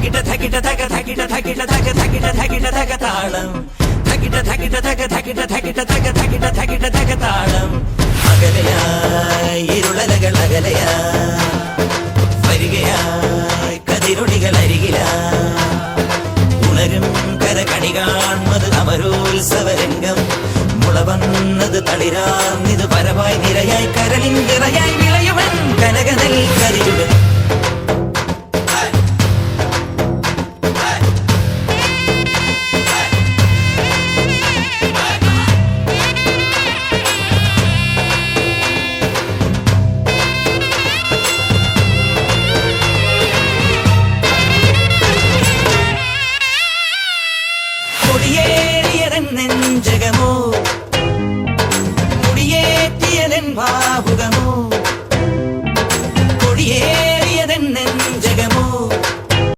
തകിട തകിട തക തകിട തകിട തക തകിട തകിട തക താളം തകിട തകിട തക തകിട തകിട തക തകിട തകിട തക താളം അകലയായി ഇരുളലകൾ അകലയായി വരികയായി കതിരൊളികൾ അരികിലായി ഉണരും കരകണി കാൺമത് അമരോത്സവരംഗം മുളവന്നത് തളിരാർന്നിത് പരവായി നിരയായി കരളിൻ നിറയായി വിളയുവൻ കനകനൽ കരിരുവൻ